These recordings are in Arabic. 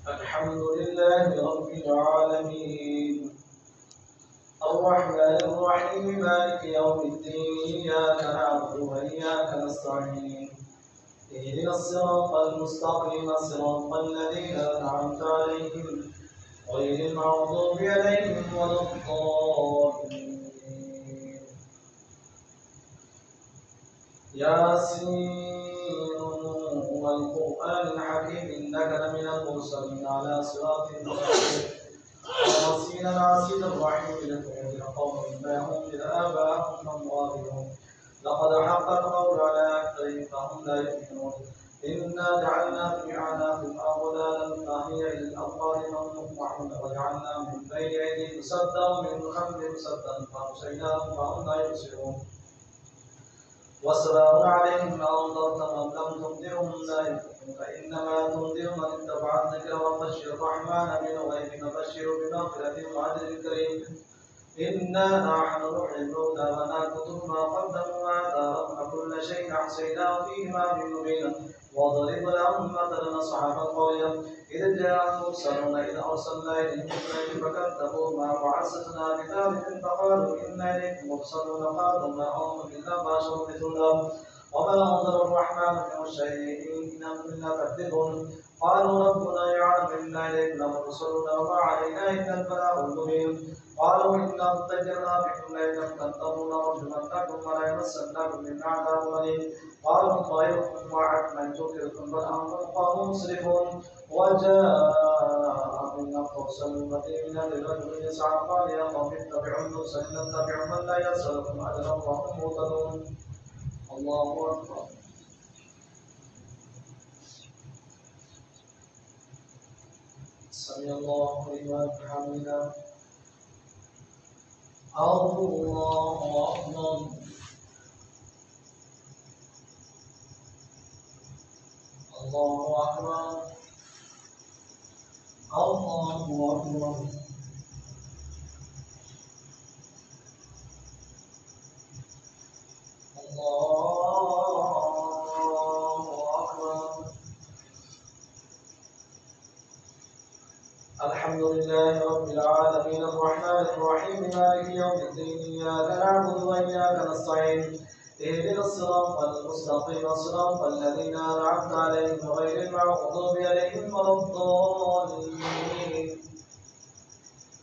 الحمد لله رب العالمين الرحمن الرحيم مالك يوم الدين إياك نعبد وإياك نستعين اهدنا الصراط المستقيم صراط الذين أنعمت عليهم غير المغضوب عليهم ولا الضالين ياسين والقرآن الحكيم إنك لمن المرسلين على صراط مستقيم ونصير العزيز الرحيم لتنذر قوما ما أنذر آباءهم فهم غافلون لقد حق القول على أكثرهم فهم لا يؤمنون إنا جعلنا في أعناقهم أغلالا فهي إلى الأذقان فهم مقمحون وجعلنا من بين أيديهم سدا ومن خلفهم سدا فأغشيناهم فهم لا يبصرون وسلام عليهم أنذرتم أم لم تنذرهم لا يؤمنون فإنما تنذر من اتبع الذكر وبشر الرحمن بالغيب فبشر بمغفرة وأجر كريم إنا نحن نحيي الموتى ونكتب ما قدموا وآثارهم وكل شيء أحصيناه في إمام مبين واضرب لهم مثلا أصحاب القرية إذ جاء المرسلون إذ أرسلنا إليهم اثنين فكذبوا ما وعززنا بذلك فقالوا إنا إليكم مرسلون قالوا ما أنتم إلا بشر مثلنا وما أنزل الرحمن من شيء إن أنتم إلا تكذبون قالوا ربنا يعلم إنا إليكم لمرسلون وما علينا إلا البلاغ المبين قالوا إنا ارتجلنا بكم لئن تنتهوا لرجمنكم ولا يمسنكم منا عذاب أليم قالوا طائركم معكم أن تكركم بل أنتم قوم مسرفون وجاء من أقصى المدينة لرجل يسعى قال يا قوم اتبعوا المرسلين اتبعوا من لا يسألكم أجرا وهم مهتدون الله أكبر سمع الله لمن حمده الله أكبر الله أكبر الله أكبر الحمد لله رب العالمين الرحمن الرحيم مالك يوم الدين إياك نعبد وإياك نستعين اهدنا الصراط المستقيم صراط الذين أنعمت عليهم غير المغضوب عليهم ولا الضالين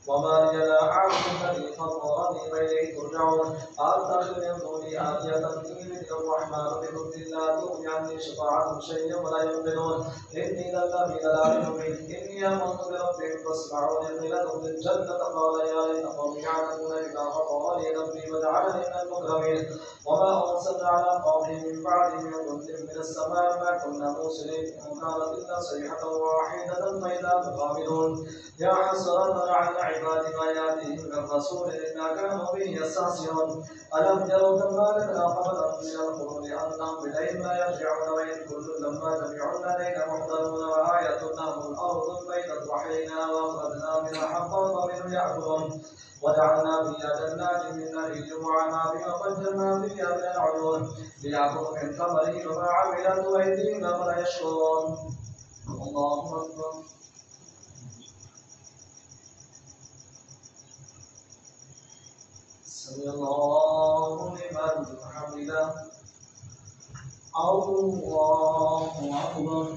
وما لي لا أعبد الذي فطرني وإليه ترجعون أتخذ من دوني آلهة إن الرحمن بضر لا تغني عني شفاعتهم شيئا ولا يؤمنون إني للذين لا يؤمنون إني آمنت بربهم فاسمعون قيل ادخل الجنة قال يا ليت قومي يعلمون إذا غفر لي ذنبي وجعلني من المكرمين وما أرسلنا على قومه من بعده من رسل من السماء ما كنا مرسلين إن كانت إلا صيحة واحدة فإذا هم خامدون يا حسرة على عباد ما يأتيهم من رسول إلا كانوا به يستهزئون ألم يروا كما أهلكنا قبلهم من القرون أنهم إليهم لا يرجعون وإن كل لما جميع لدينا محضرون وآية لهم الأرض بيضت وحيينا وأخرجنا منها حبا فمنه يأكلون وجعلنا فيها جنات من نخيل وعناب وفجرنا فيها من العيون ليأكلوا من ثمره وما عملت أيديهم أفلا يشكرون الله أكبر سمع الله لمن حمده الله أكبر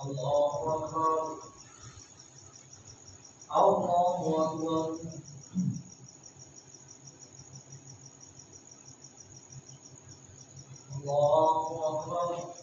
الله أكبر الله أكبر الله أكبر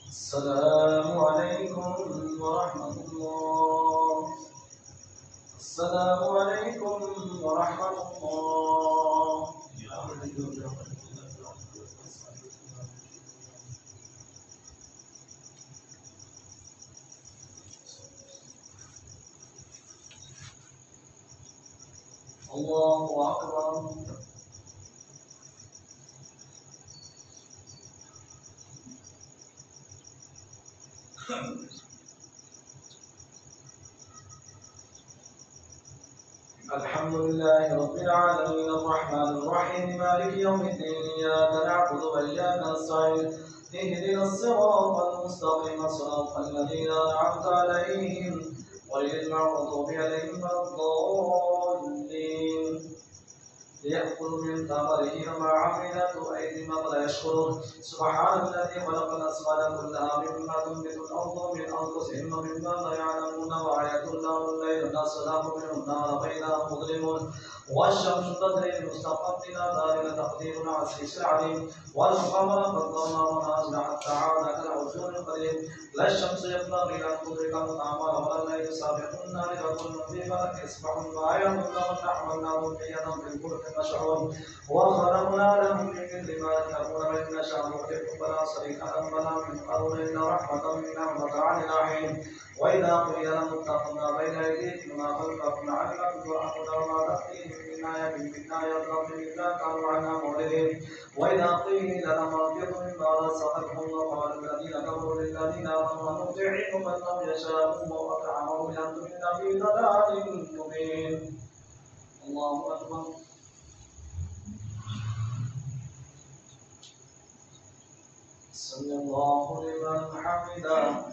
السلام عليكم ورحمة الله. السلام عليكم ورحمة الله. الله أكبر. الحمد لله رب العالمين الرحمن الرحيم مالك يوم الدين إياك نعبد وإياك نستعين اهدنا الصراط المستقيم صراط الذين أنعمت عليهم غير المغضوب عليهم ولا الضالين. ليأكلوا من ثمره وما عملته أيديهم ولا يشكرون. سبحان الذي خلق الأزواج كلها مما تنبت الأرض من أنفسهم ومما لا يعلمون وآية لهم الليل نسلخ منه النهار فإذا هم مظلمون والشمس تجري لمستقر لها ذلك تقدير العزيز العليم والقمر قدرناه منازل حتى عاد كالعرجون القديم. لا الشمس ينبغي أن تدرك القمر ولا الليل سابق النهار وكل في فلك يسبحون وآية لهم حملناهم في الفلك مشعون وخلقنا لهم من مثل ما يركبون وإن نشأ نغرقهم فلا صريخ لهم ولا من قبل إلا رحمة منا ومتاعا إلى حين. وإذا قيل لهم اتقوا بين أيديكم وما خلفكم لعلكم ترحمون وما تأتيهم من آية من آيات ربهم إلا كانوا عنها معرضين. وإذا قيل لهم انفقوا مما رزقكم الله قال الذين كفروا للذين آمنوا نطيعكم من لم يشاءوا وأطعموا لأنتم إلا في ضلال مبين. الله أكبر. سمع الله لمن حمده.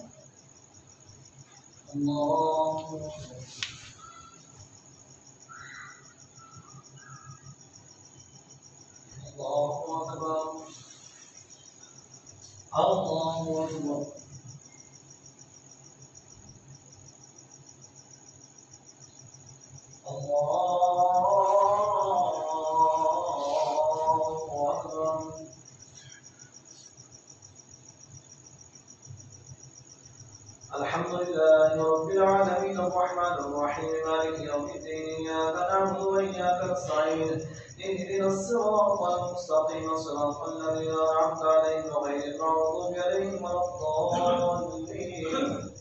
الله أكبر. الله أكبر. الحمد لله رب العالمين الرحمن الرحيم مالك يوم الدين إياك نعبد وإياك نستعين اهدنا الصراط المستقيم صراط الذين أنعمت عليهم غير المغضوب عليهم ولا الضالين.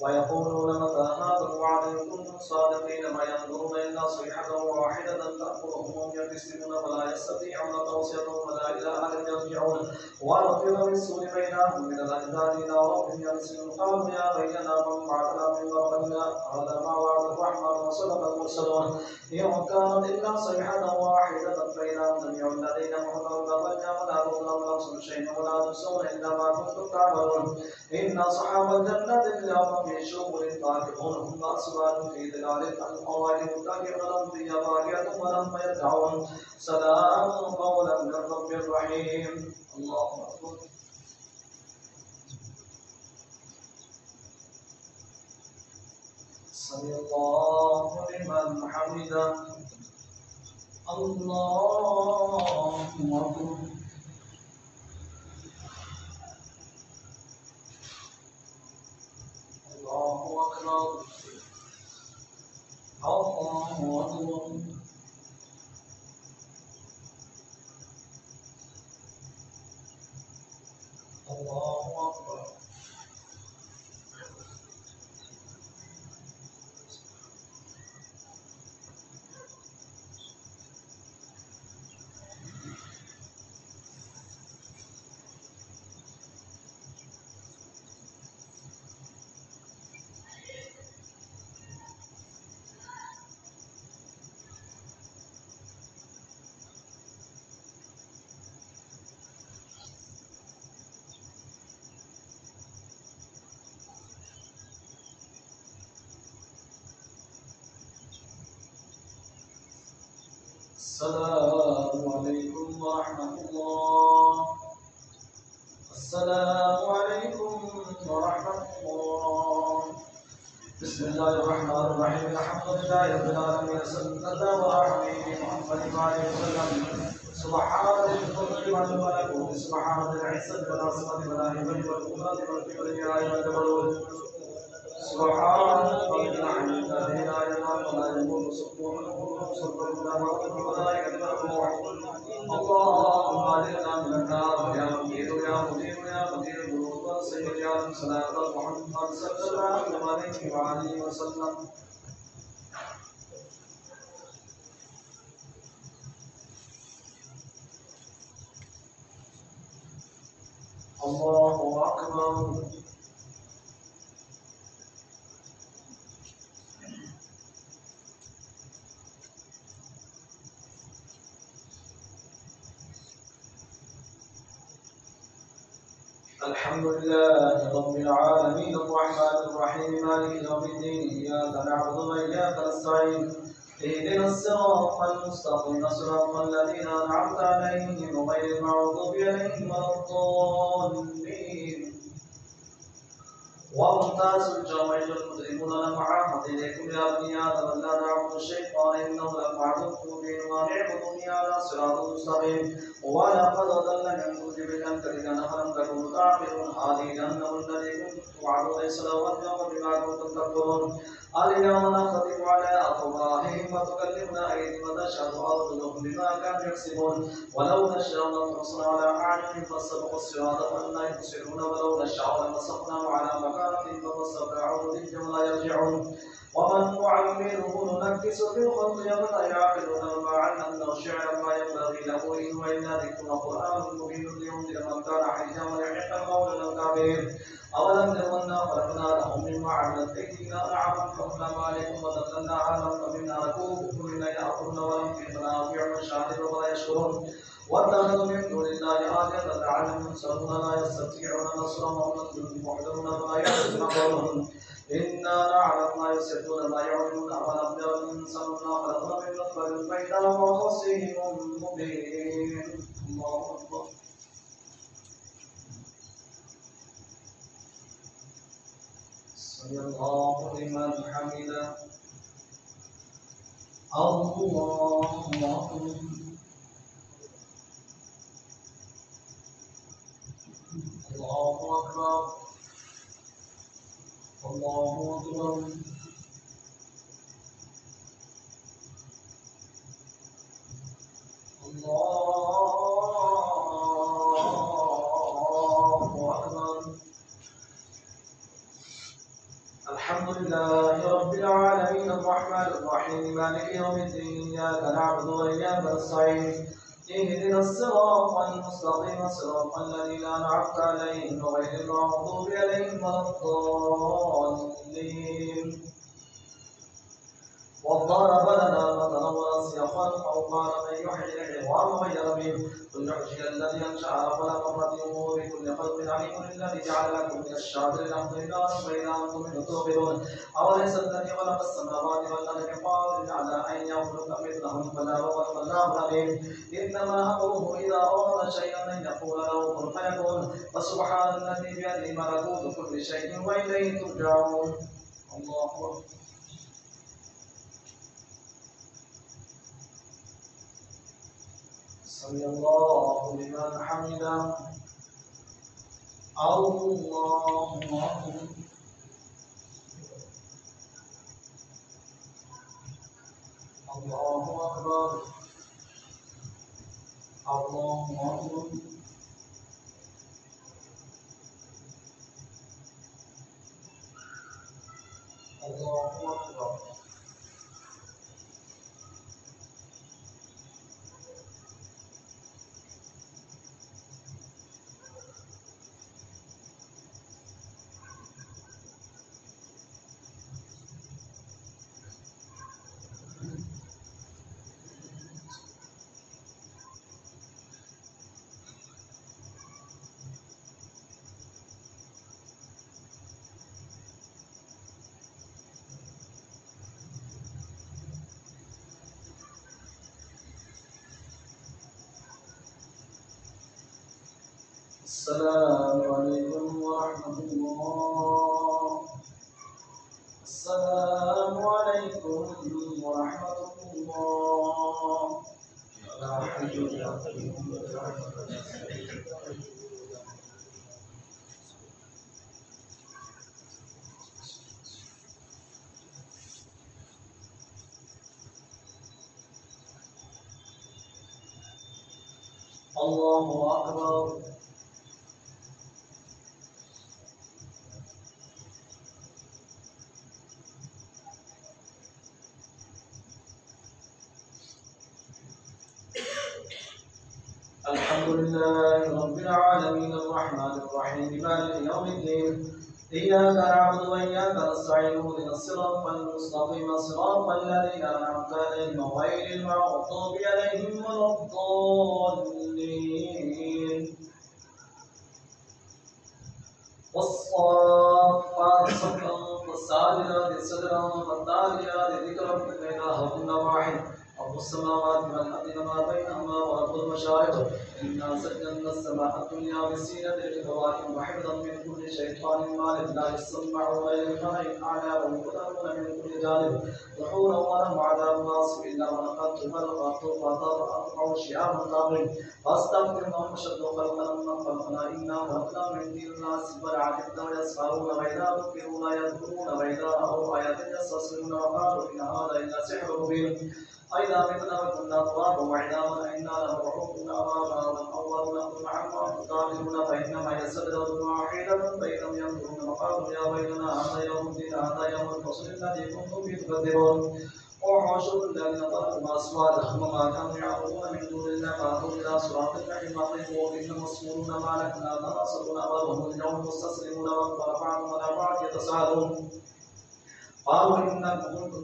ويقولون متى هذا الوعد إن كنتم صادقين ما ينظرون إلا صيحة واحدة تأخذهم وهم يكسبون ولا يستطيعون توصية ولا إلى أهل يرجعون ونفر بالسوء بينهم من الأجداد إلى ربهم يرسلون قالوا يا بيننا من بعثنا من مرقدنا هذا ما وعد الرحمن وصدق المرسلون إن كانت إلا صيحة واحدة فإذا هم جميع الذين محضرون فليعمل أهلهم نفس شيئا ولا تجزون إلا ما كنتم تعملون. إن أصحاب الجنة اليوم في شغل فاكهون هم أصحاب في ظلال الأرائك متكئون لهم فيها فاكهة ولهم يدعون سلام قولا من رب رحيم. الله أكبر. سمع الله لمن حمده. الله أكبر. الله أكبر. الله أكبر. الله أكبر. السلام عليكم ورحمة الله. السلام عليكم ورحمة الله. بسم الله الرحمن الرحيم الحمد لله رب العالمين صلى الله عليه محمد وعلى وسلم. سبحان الملك والملكوت سبحان العزة والعظمة والهيبة والقدرة والكبرياء والجبروت سبحان الملك الحميد الذي لا يضل ولا يموت سبوح القدوس رب السماوات والملائكة والروح اللهم اجرنا من النار يا مجيد يا مجيب يا مجيد الذنوب والسيئات صلاة محمد صلى الله عليه وآله وسلم. الله أكبر. الحمد لله رب العالمين الرحمن الرحيم مالك يوم الدين إياك نعبد وإياك نستعين اهدنا الصراط المستقيم صراط الذين أنعمت عليهم غير المغضوب عليهم ولا الضالين. وامتاز الجمع المجرمون لمعاهد إليكم يا بني آدم لا تعبدوا الشيطان إنه لكم عدو مبين وأن اعبدوني على صراط مستقيم. ولقد أضل منكم جبلا كثيرا أفلم تكونوا تعقلون هذه جهنم التي كنتم توعدون ليس له اليوم بما كنتم تكفرون. اليوم نختم على أفواههم وتكلمنا أيديهم وتشهد أرجلهم بما كانوا يكسبون. ولو نشاء لطمسنا على أعينهم فاستبقوا الصراط فلا يبصرون ولو نشاء لمسخناهم على مكانهم فما استطاعوا ضجا ولا يرجعون. ومن نعمره ننكسه في الخلق أفلا يعقلون وما علمناه الشعر ما ينبغي له إن هو إلا ذكر وقرآن مبين لينذر من كان حيا ويحق القول للكافرين. أولم يروا أنا خلقنا لهم مما عملت أيدينا أنعاما فهم مالكم وذللناها لهم فمنها ركوبهم ومنها يأكلون ولهم فيه منافع ومشارب ولا يشكرون. واتخذوا من دون الله آلهة لعلهم ينصرون لا يستطيعون نصرهم وهم محضرون فلا يحزنون قولهم إنا نعلم ما يسرون ما يعلنون أولم يروا الإنسان أنا خلقنا من نطفة فإذا هو خصيم مبين. الله أكبر. سمع الله لمن حمده. الله أكبر. الله أكبر. الله أكبر. الله أكبر. الحمد لله رب العالمين الرحمن الرحيم مالك يوم الدين إياك نعبد وإياك نستعين اهدنا الصراط المستقيم صراط الذين أنعمت عليهم غير المغضوب عليهم ولا الضالين. وضرب لنا مثلا ونسي خلقه قال من يحيي العظام وهي رميم قل يحيي الذي انشاها فلا مرة بكل خلق عليم الذي جعل لكم من الشجر الأخضر نارا فإذا أنتم منه توقدون. أوليس الذي خلق السماوات والأرض بقادر على أن يخلق مثلهم بلى وهو العليم. إنما أمره إذا أراد شيئا أن يقول له كن فيكون. فسبحان الذي بيده ملكوت كل شيء وإليه ترجعون. الله أكبر. سمع الله لمن حمده. الله أكبر. الله أكبر. الله أكبر. الله أكبر. السلام عليكم ورحمة الله. السلام عليكم ورحمة الله. لا حول ولا قوة. الله أكبر. الحمد لله رب العالمين الرحمن الرحيم مالك يوم الدين إياك نعبد وإياك نستعين اهدنا الصراط المستقيم صراط الذين أنعمت عليهم غير المغضوب عليهم ولا الضالين. والصافات صفا والسابقات صدرا والتاليات ذكرا إلهكم واحد رب السماوات والأرض وما بينهما ورب المشارق إنا سجلنا السماء الدنيا بالسيرة الكواكب وحفظا من كل شيطان مارد لا يسمعون إلى الملأ الأعلى ويقتلون من كل جانب دحورا ولهم عذاب ناصب إلا من أخذت فلقته فأطبعوا شعابا طاغين فاستغفرهم وشدوا خلقا من خلقنا إنا خلقنا من دين الناس فلعجبت ويسخرون وإذا ذكروا لا يذكرون وإذا رأوا آيات يستصرون وقالوا إن هذا إلا سحر مبين أئذا متنا وكنا ترابا وعظاما أئنا لمبعوثون أمام الأولون قل عما تقاتلون فإنما يستدرون واحدة بينهم ينظرون وقالوا يا ويلنا هذا يوم الدين هذا يوم الفصل الذي كنتم به تكذبون وحشر الذين ظلموا أصواتهم وما كانوا يعبدون من دون الله فأتوا إلى صراط الجحيم أطيعوا إنهم مسؤولون ما لكم لا تناصرون بل هم اليوم مستسلمون ورفعوا ولا بعد يتساءلون قالوا إنكم كنتم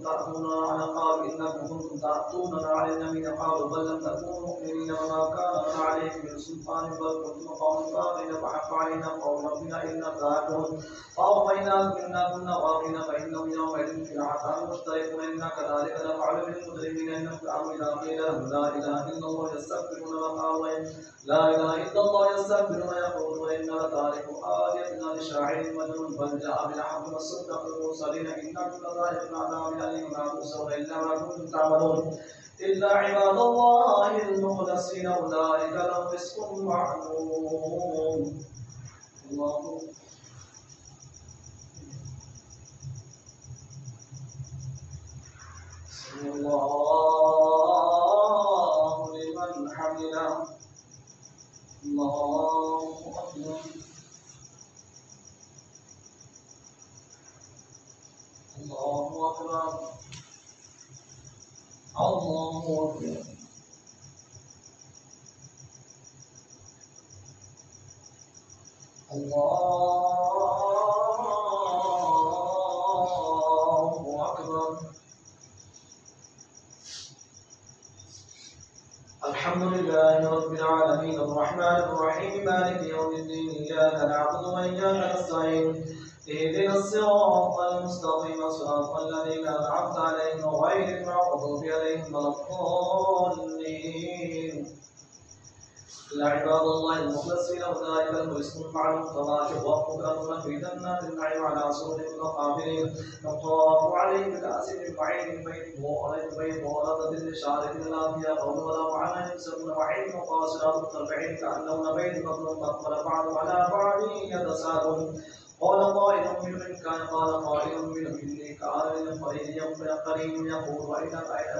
تأتوننا على اليمين قالوا بل لم تكونوا مؤمنين وما كان لنا عليكم من سلطان بل كنتم قوما طاغين فحق علينا قول ربنا إنا كافرون فأغويناكم إنا كنا غاوين فإنهم يومئذ في العذاب مشتركون إنا كذلك نفعل بالمجرمين إنهم كانوا إذا قيل لهم لا إله إلا الله يستكبرون وقالوا لا إله إلا الله يستكبرون يقولون إنا لتاركوا آلهتنا لشاعر مجنون بل جاء بالحق وصدق المرسلين إنكم كذلك عذاب أليم ما تبصرون إلا ما كنتم تعملون إلا عباد الله المخلصين أولئك لهم رزق معلوم. الله سمع الله لمن حمده. الله أكبر. الله أكبر. الله أكبر. الله أكبر. الحمد لله رب العالمين الرحمن الرحيم مالك يوم الدين إياك نعبد وإياك نستعين اهدنا الصراط المستقيم صراط الذين أنعمت عليهم غير المغضوب عليهم ولا الضالين. إلا عباد الله المخلصين أولئك لهم رزق معلوم فواكه وأبو في جنات النعيم على سرر متقابلين يطاف عليهم بكأس من معين بين وردة لشارب لا فيها قول ولا معنى يمسكون معين وقاصرات الطرفين كأنهن بيت مقلوب فأقبل بعضهم على بعض يتساءلون قال قائل منهم إني كان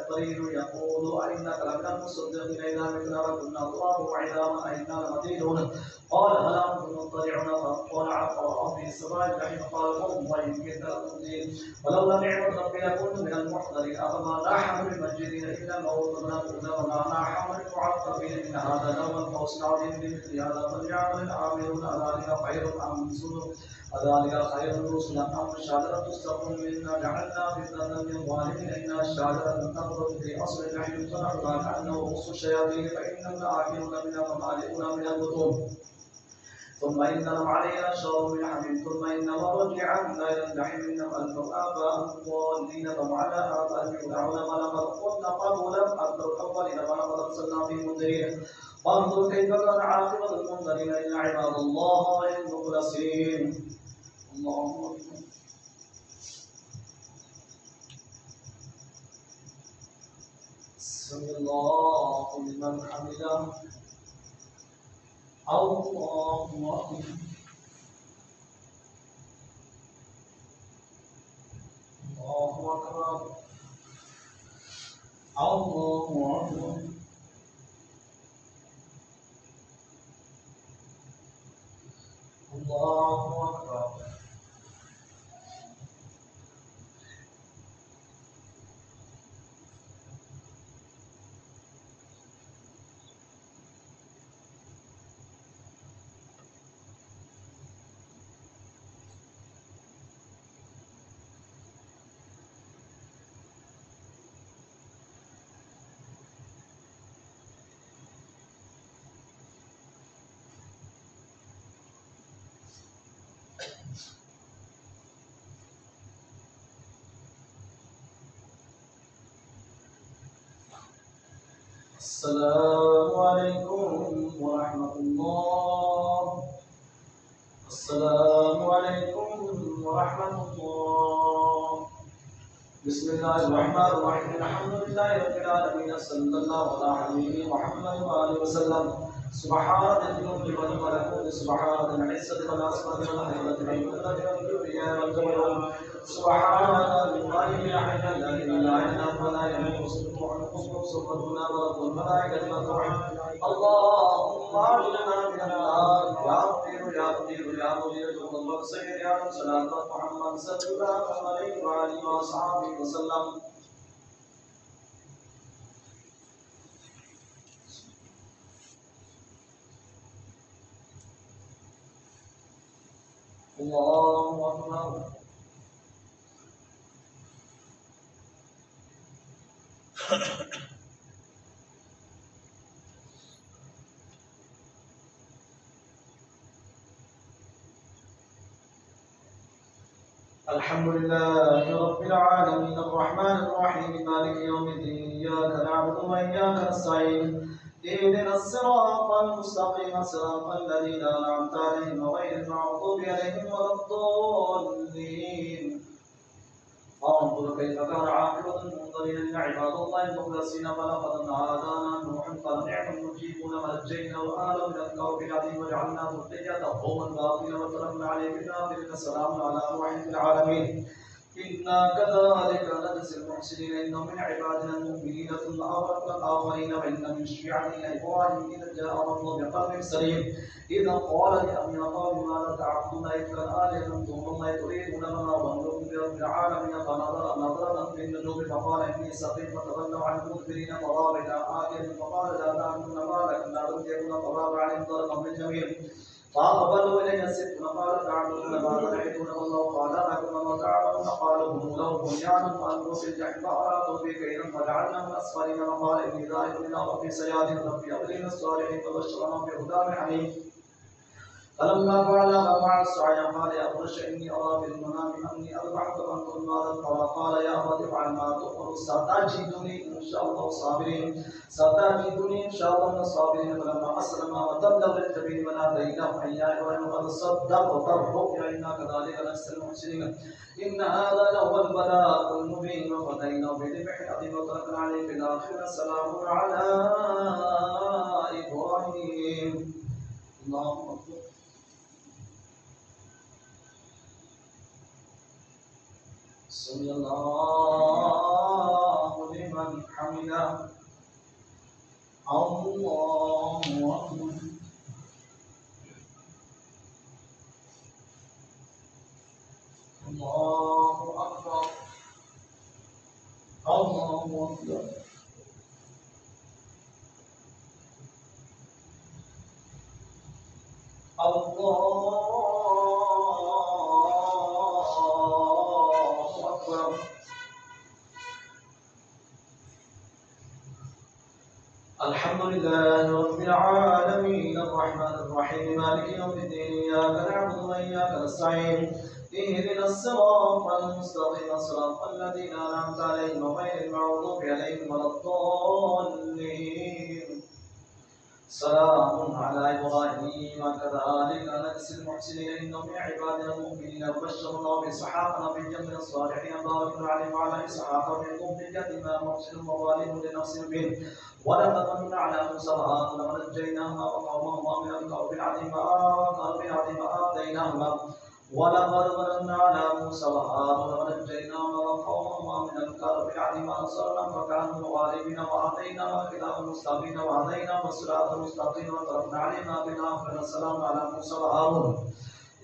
قرين يقول أئنك لمن المصدقين إذا متنا وكنا ترابا وعظاما أئنا لمدينون قال هل أنتم مطلعون فاطلع فرأى في السماء الجحيم قال قوم وإن كنت لتبدين ولولا نعمة ربي لكنت من المحضرين أفما نحن بمجدين إلا الموت فنقول وما نحن بمعذبين إن هذا لهو الفوز العظيم بمثل هذا فليعمل العاملون أذلك خير أم نزل أذلك خير رسلا أم شجرة الزقوم إنا جعلنا فتنة للظالمين إن الشجرة تخرج في أصل الجحيم فنحوها كأنه رؤوس الشياطين فإنهم لآكلون منها فمالئون من البطون ثم إنهم علينا شراب من حميم ثم إنهم رجعنا إلى الجحيم إنهم ألفوا آباءهم ضالين فهم على آثارهم يهرعون ما لقد قلنا قبل لم أكثر الأولين ولقد أرسلنا فيهم منذرين فانظر كيف كان عاقبة المنذرين إلا عباد الله المخلصين. الله أكبر. سمع الله لمن حمده. الله أكبر. الله أكبر. الله أكبر. الله أكبر. السلام عليكم ورحمة الله. السلام عليكم ورحمة الله. بسم الله الرحمن الرحيم. الحمد لله رب العالمين. صلى الله على حبيبه محمد وآله وسلم. سبحان الجنود والملكوت، سبحان العزة والعصمة والهيبة والقدرة والكبرياء والجبروت، سبحان الله لا إله إلا أنت ولا يموت سبحانه ورب الملائكة والروح. اللهم أجرنا من النار يا مقيم يا مقيم يا مجيب الله سيد يا صلاة محمد صلى الله عليه وآله وصحبه وسلم. الله أكبر. الحمد لله رب العالمين الرحمن الرحيم مالك يوم الدين إياك نعبد وإياك نستعين اهدنا الصراط المستقيم صراط الذين أنعمت عليهم غير المغضوب عليهم ولا الضالين. انظر كيف كان عاقبة المنذرين عباد الله المخلصين. ولقد نادانا نوح فلنعم المجيبون ونجينا وآله من الكرب العظيم وجعلنا ذريته هم الباقين وتركنا عليه في الآخرين. سلام على نوح في العالمين إنا كذلك نجزي المحسنين. إنه من عبادنا المؤمنين ثم أغرقنا الآخرين. وإن من شيعته إبراهيم إذ جاء ربه بقلب سليم إذا قال لأبي قوم ماذا تعبدون إفكا آلهة دون الله تريدون لنا ظنكم برب العالمين. فنظر نظرة في النجوم فقال إني سقيم فتولوا عن المدبرين. فضرب إلى آخر فقال لا تأكلون ما لكم لا تنكرون. فضرب عليهم ضربا بالجميل فأقبلوا إليه يسبون. قال تعبدون ما تنحتون والله قال لكم وما تعبدون. قالوا هم له بنيان فألقوا في الجحيم فأرادوا به كيدا فجعلناهم أسفلين. وقال إني ذاهب إلى ربي سيهدين. ربي أبلين الصالحين فبشرناهم بغلام حليم. فلما بلغ مع السعي قال يا قريش إني أرى في المنام أني أذبحك فانظر ماذا ترى. قال يا أبت افعل ما تؤمر ستجدني إن شاء الله صابرين. ستجدني إن شاء الله من الصابرين. فلما أسلم وتبلغ الجبين وناديناه أن يا إبراهيم قد صدقت الرؤيا إنا كذلك نجزي المحسنين. إن هذا لهو البلاء المبين. وفديناه بذبح عظيم وتركنا عليه في الآخرة. سلام على إبراهيم. اللهم اغفر. سمع الله لمن حمده. الله أكبر. الله أكبر. الله أكبر. الحمد لله رب العالمين الرحمن الرحيم مالك يوم الدين إياك نعبد وإياك نستعين اهدنا الصراط المستقيم صراط الذين أنعمت عليهم غير المغضوب عليهم ولا الضالين. سلام على إبراهيم كذلك نجزي المحسنين. إنه من عبادنا المؤمنين. وبشرناه بإسحاق نبيا من الصالحين باركنا عليه وعلى إسحاق من ذريته ما محسن وظالم لنفسه به. ولقد مننا على موسى وهارون ونجيناهما وقومهما من الكرب العظيم آتيناهما. ولقد مننا على موسى وهارون ونجيناهما وقومهما من الكرب العظيم أنصرنا فكانوا الغالبين. وآتيناهما كتابا مستبينا وهديناهما الصراط المستقيم وتركنا عليهما في الآخرين. السلام على موسى وهارون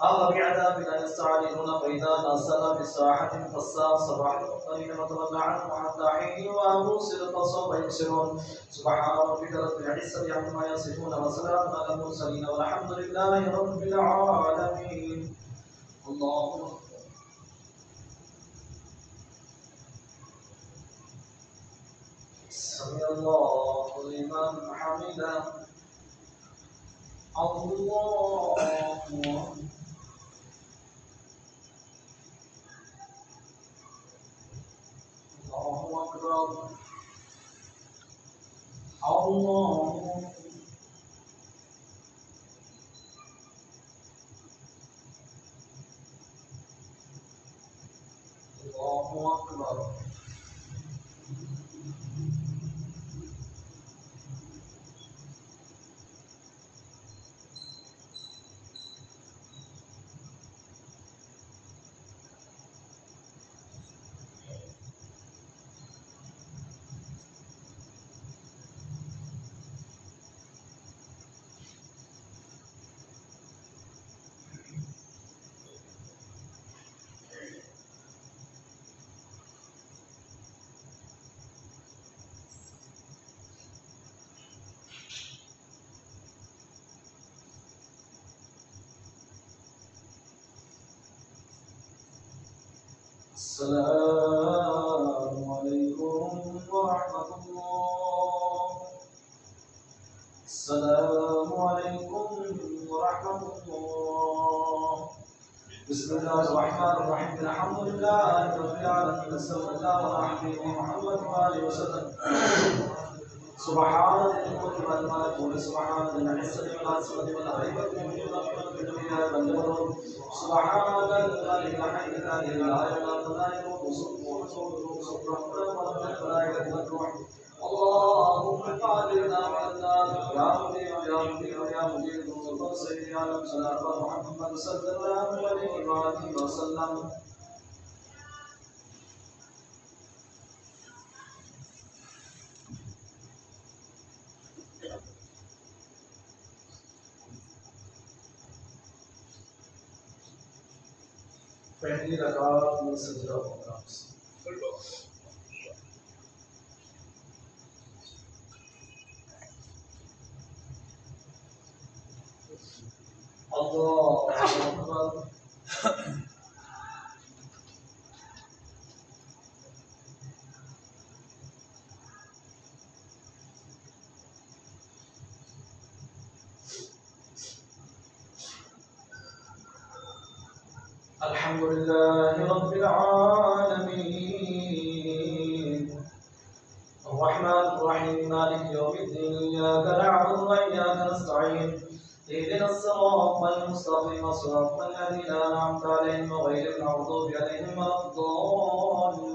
أفبعذابنا يستعجلون فإذا نزل بساحة فالساء صباح المرسلين وتولى عنهم حتى حين وأبصر فسوف يبصرون سبحان ربك رب العزة عما يصفون وسلام على المرسلين والحمد لله رب العالمين. الله أكبر. سمع الله لمن حمده. الله أكبر. الله أكبر. الله أكبر. السلام عليكم ورحمة الله. السلام عليكم ورحمة الله. بسم الله الرحمن الرحيم. الحمد لله رب العالمين صلى الله على حبيبه محمد وآله وسلم. سبحان الملك والملكوت سبحان العزة والعظمة والهيبة والجبروت سبحان الملك الحي الذي لا يموت لا يموت سبحانه والملائكة والروح. اللهم قادرنا على النار يا مجيب يا مجيب يا مجيب سيدنا على صلاة محمد صلى الله عليه وسلم. पहली रकात में सजदा होगा। अल्लाह अकबर। अल्हम्दुलिल्लाह रब्बिल आलमीन अर्रहमानिर रहीम मालिक यौमिद्दीन इय्याका नअबुदु व इय्याका नस्तईन इहदिनस सिरातल मुस्तक़ीम सिरातल लज़ीना अनअमता अलैहिम गैरिल मग़दूबि अलैहिम वलद्दाल्लीन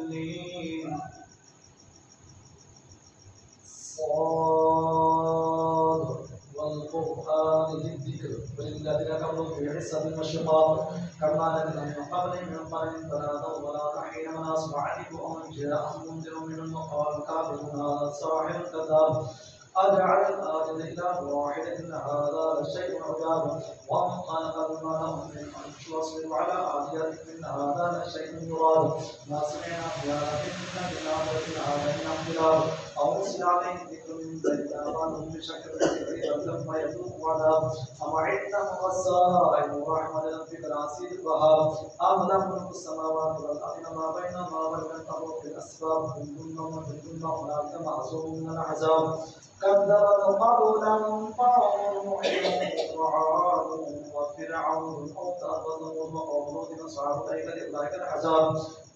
والقرآن للذكر وللذين كفروا في عصة المشقاق كما لنا من قبلهم من قرن فنادوا ولا حين مناص وعلموا أن جاءهم منذر منهم وقال الكافرون هذا ساحر كذاب أجعل الآلهة إله واحد إن هذا لشيء عجاب ومن خلق الماء من أنش واصبر على آلهتهم إن هذا لشيء يراد ما سمعنا بهذا في الآخرة إن هذا إلا اختلاف أو أرسل عليهم ذكر من بيننا وهم بشكل كثير لما يذوقوا عذاب أم عندهم الخزائن ورحمة ربك العزيز الوهاب أم لهم ملك السماوات والأرض ما بينهما ولينتظروا في الأسباب كلهن هنالك معصوم من العذاب كذبت قبلهم قوم نوح وعاد وفرعون وثمود وقوم لوط وأصحاب الأيكة أولئك الأحزاب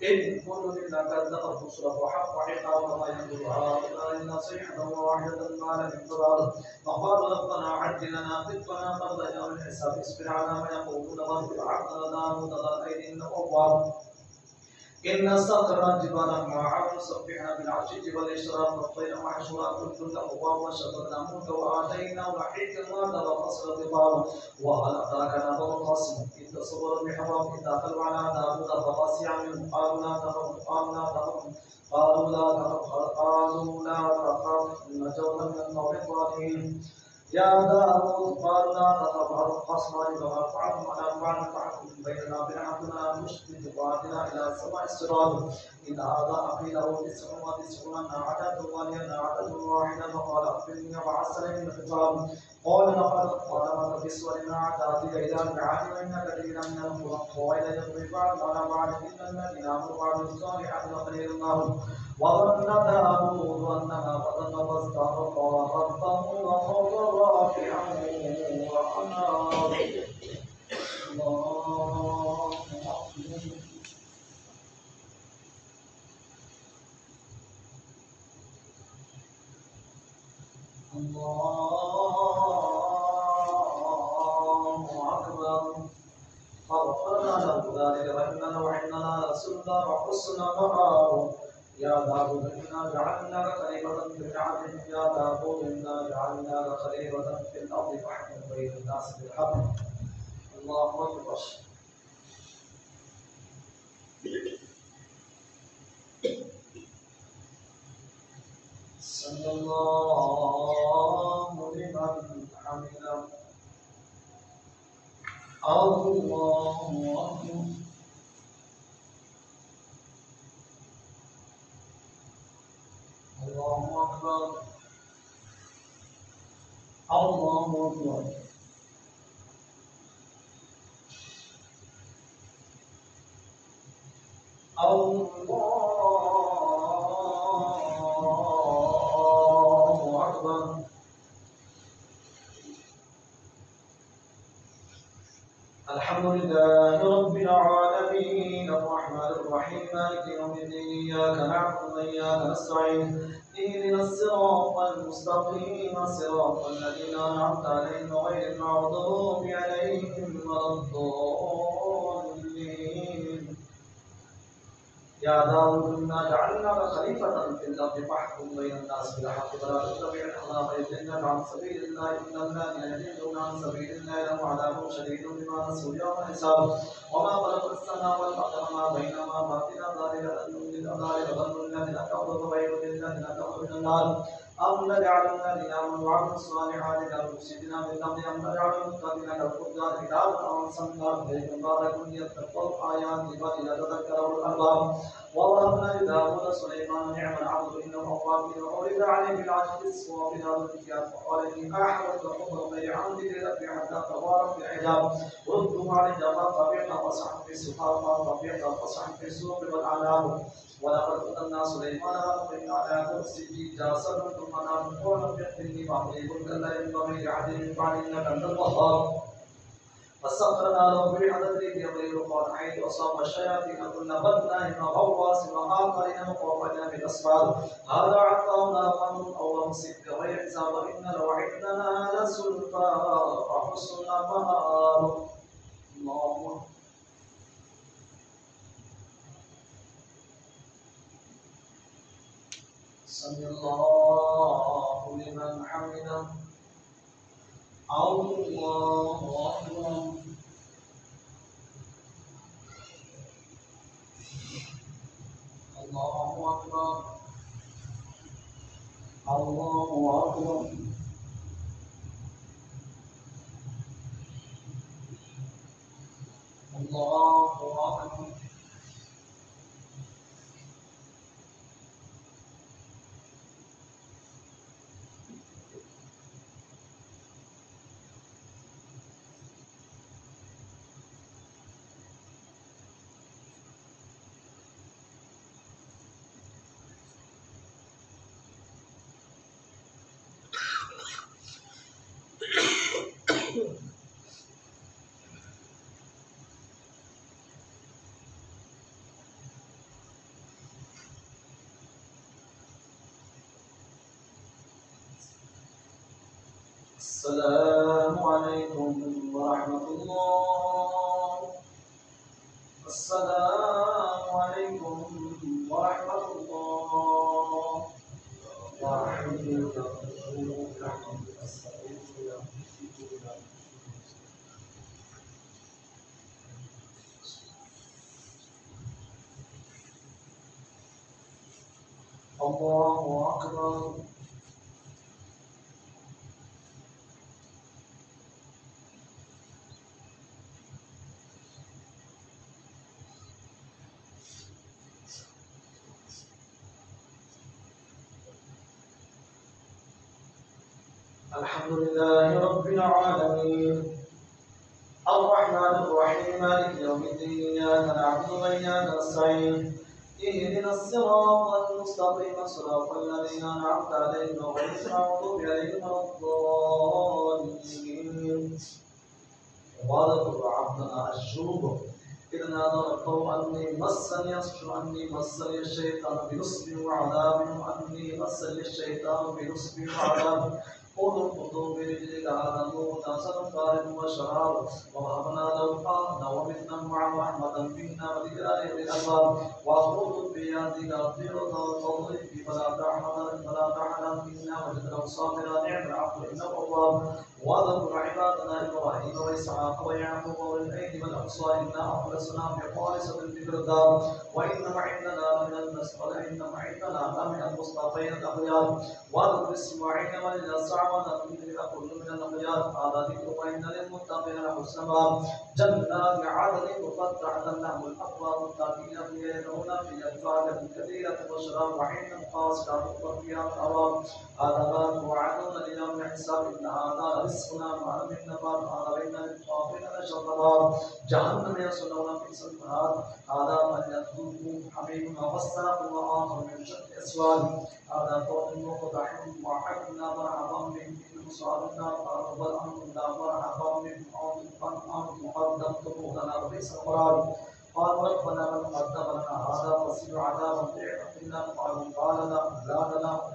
إن كل إلا كذب الرسل وحق عقاب ما ينظر هؤلاء إلا صيحة واحدة ما لم ترى فقالوا ربنا عجل لنا قطنا قبل يوم الحساب اصبر على ما يقولون واغفر عنا داود الأيدي إنه أواب إن استقر الجبال معه سبحنا بالعشي والإشراق والطير محشورا كل له أواب وشددنا ملكا وآتيناه الحكمة وفصل الخطاب وهل أتاك نبأ الخصم إذ تصور المحراب إذ دخلوا على داود ففزع منهم قالوا لا تخف قالوا لا تخف نجوت من القوم الظالمين يا داود قال لا تخف خصمان فارفعهم على بعض فاحكم بيننا بالعدل نشد بعضنا الى سواء الصراط ان هذا اخي له 99 نعجه ولي نعجه واحده فقال اخبرني وعسى من الخطاب قال لقد قال لك بسوء نعجاتك الى البعاد وان كثيرا من الخلق والى يضرب بعض على بعض الا الذين امنوا وعملوا الصالحات وقليل الله وظن داود أنما فتن فاستغفر ربه وخر راكعا وأناب الله أكبر الله أكبر فغفرنا له ذلك وإن وعدنا لسلطى وحسن مآب يا داود إنا جعلناك خليفة في الأرض يا داود إنا جعلناك خليفة في الأرض فاحكم بين الناس بالحق الله أكبر صلى الله لمن حمده الله أكبر الله أكبر الله أكبر الله أكبر الحمد لله رب العالمين الرحمن الرحيم مالك يوم الدين إياك نعبد وإياك نستعين اهدنا الصراط المستقيم صراط الذين أنعمت عليهم غير المغضوب عليهم ولا الضالين يا داود إنا جعلناك خليفة في الأرض فاحكم بين الناس بالحق ولا تتبع الأهواء فيضلك عن سبيل الله إن الذين يضلون عن سبيل الله لهم عذاب شديد بما نسوا يوم الحساب وما خلقنا السماء والأرض وما بينهما باطلا ذلك ظن الذين كفروا فويل للذين كفروا من النار أم نجعل الذين آمنوا وعملوا الصالحات كالمفسدين في الأرض أم نجعل المتقين كالفجار كتابا أنزلنا إليكم مبارك ليتقوا آياته وليتذكر أولو الألباب ووهبنا لداود سليمان نعم العبد إنه أواب وعرض عليه بالعجز وفي هذا الكتاب وقال إني أحببت حب غير عمدي لربي حتى تبارك الحجاب ردوا على الجبال فبعنا فصحا في السحاب فبعنا فصحا في السوق والأعناب ولقد فتنا سليمان وقلنا على كرسيه جاسر ثم نقول بيقيني وحبيب كلا ينبغي لعدل من بعد إنك أنت الوهاب فسخرنا له بالحدث يضير قرعين وصاب الشياطين كل بناء وغواص وآخرين مقربين بالأسفار هذا عطاؤنا خمر أو امسك بغير حساب إن لوعدنا لزلفى وحسن مآب الله سمع الله لمن حمده الله أكبر الله أكبر الله أكبر الله أكبر السلام عليكم ورحمة الله السلام عليكم ورحمة الله ورحمة الله أكبر الحمد لله رب العالمين الرحمن الرحيم مالك يوم الدين إياك نعبد وإياك نستعين اهدنا الصراط المستقيم صراط الذين أنعمت عليهم غير المغضوب عليهم ولا الضالين واذكر عبدنا أيوب إذ نادى ربه أني مسني الشيطان بنصب وعذاب أني مسني الشيطان بنصب وعذاب قل اركضوا برجلك هذا مغتسل بارد وشراب ووهبنا له أهلا ومثلا معه رحمة منا وذكرى لأولي الألباب وخذ بيدك ضغطا فاضرب فلا تحزن إنا وجدناه صابرا نعم العبد إنه أواب واذكر عبادنا إبراهيم وإسحاق ويعقوب والأيدي والأبصار إنا أخلصناهم بخالصة ذكر الدار وإنما عندنا لمن المصطفين الأخيار واذكر إسماعيل واليسع وذكر كل من الأخيار هذا ذكر وإن للمتقين لحسن مآب جنات عدن مفتحة لهم الأبواب التي يدعون فيها فاكهة كثيرة وشراب وعين قاصرة وفيها الأواب هذا ما توعدون ليوم الحساب إن هذا رزقنا ما من نبات هذا بين للطاغين لشراب جهنم يصلون في سلطان هذا من يذوق حميم وغساق وآخر من شق أسواد هذا قول مقتحم وحكمنا مرحبا بهم مصابنا فأقبل أنتم لا مرحبا بهم أنتم قدمتم لنا بئس القرار قالوا ربنا من قدم لنا هذا فسير عذابا ضعفنا قال لا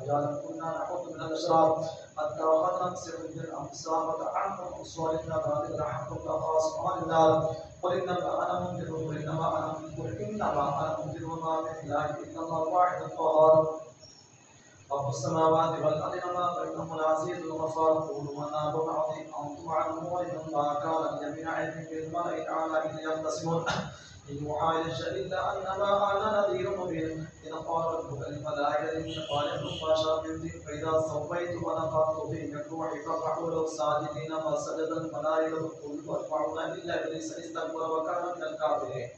رجالا كنا نحط من الاشرار حتى اخذنا نكسر من الامصار فتعنهم اصواتنا ذلك لحق خاص قال النار قل انما انا منذر وما من اله الا الله الواحد القهار رب السماوات والارض وما بينهما العزيز الغفار قولوا مناب عظيم انتم عنه معرضون ما كان لي من علم بالملئ الاعلى اذ يختصمون إن يوحى إلا أنما أنا نذير مبين إذ قال ربك للملائكة إني خالق بشرا من طين فإذا سويت ونفخت فيه من روحي فقعوا له ساجدين فسجد الملائكة كلهم أجمعون إلا إبليس استكبر وكان من الكافرين.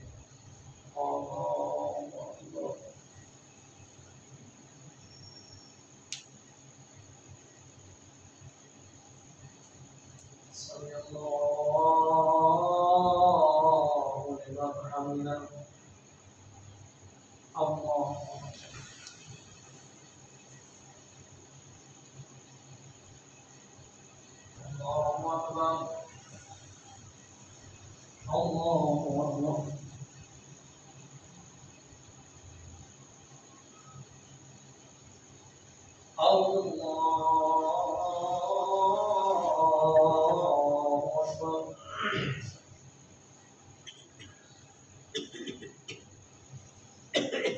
الله أكبر. سمع الله لمن حمده. الله أكبر. الله أكبر.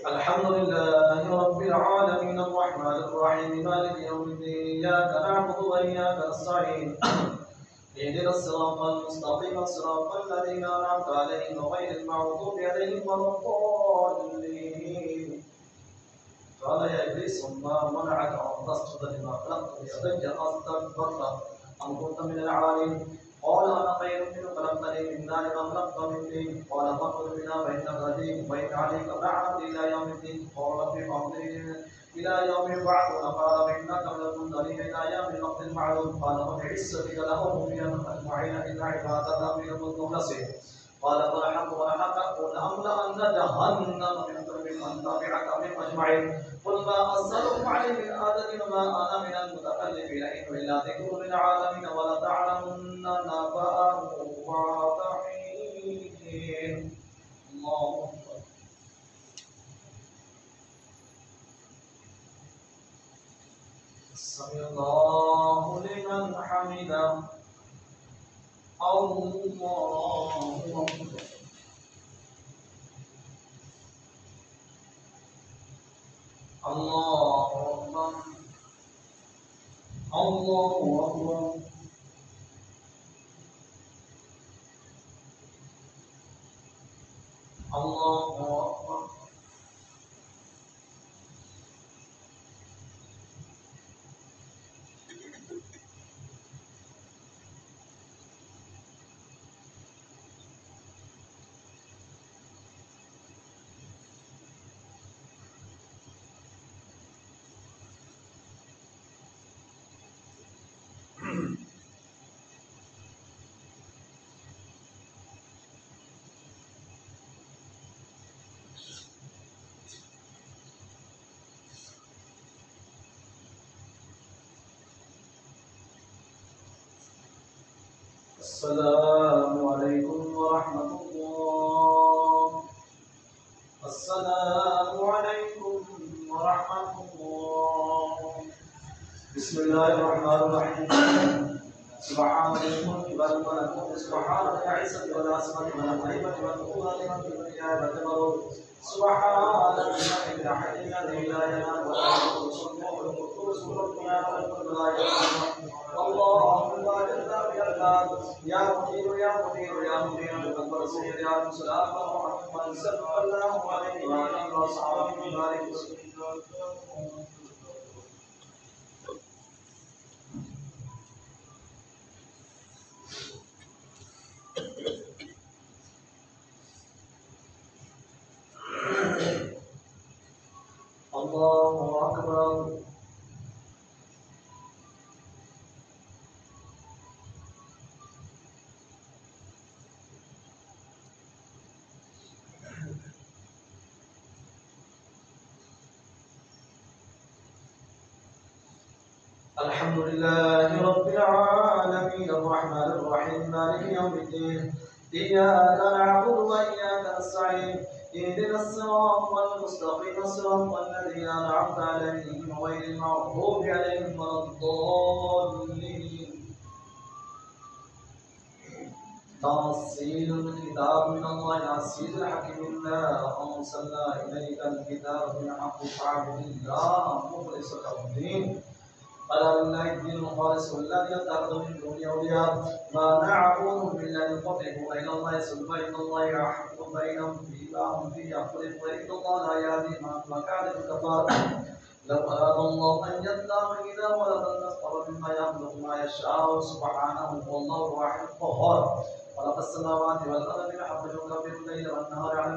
الحمد لله رب العالمين الرحمن الرحيم مالك يوم الدين إياك نعبد وإياك نستعين اهدنا الصراط المستقيم صراط الذين أنعمت عليهم غير المغضوب عليهم ولا الضالين قال يا إبليس ما منعك أن تسجد لما خلقت بيدي أستكبرت أم كنت من العالين قال أنا خير منه خلقتني من نار وخلقته من طين قال فاخرج منها فإنك رجيم وإن عليك لعنتي إلى يوم الدين قال في قوله إلى يوم يبعثون قال فإنك من المنذرين إلى يوم الوقت المعلوم قال وبعزتك لأغوينهم أجمعين إلا عبادك منهم المخلصين قال فالحق لأملأن جهنم منكم من تبعك منهم أجمعين قل ما أسألكم عليه من آدم وما أنا من المتكلمين إن إلا ذكر للعالمين ولتعلمن نبأه بعد حين. الله أكبر. سمع الله لمن حمده. الله أكبر. الله أكبر. الله أكبر. الله أكبر. السلام عليكم ورحمة الله. السلام عليكم ورحمة الله. بسم الله الرحمن الرحيم. سبحان الملك والملكوت سبحان العزة والعصمة والهيبة والقوة لمن في الدنيا والجبروت سبحان الملك الحي الذي لا ينام ولا يقوم سبحانه القدوس ربنا والملك لا يقوم اللهم لا جل بيدك يا مقيم يا مقيم يا مقيم بالبر سيد يا مسلم محمد صلى الله عليه وآله وصحبه وبارك وسلم. الله أكبر. الحمد لله رب العالمين الرحمن الرحيم مالك يوم الدين إياك نعبد وإياك نستعين اهدنا الصراط المستقيم صراط الذين أنعمت عليهم غير المغضوب عليهم ولا الضالين. تنزيل الكتاب من الله العزيز الحكيم إنا أرسلنا إليك الكتاب بالحق فاعبد الله مخلصا له الدين ألا لله الدين الخالص والذي اتخذوا من دونه أولياء ما نعبدهم إلا ليقربونا إلى الله زلفى إن الله يحكم بينهم فيما هم فيه يختلفون وإن الله لا يهدي من كان الكفار. لو أراد الله أن يتلى إذا ولد النصر مما يخلق ما يشاء سبحانه والله واحد القهار. خلق السماوات والأرض بالحق يكبر الليل والنهار على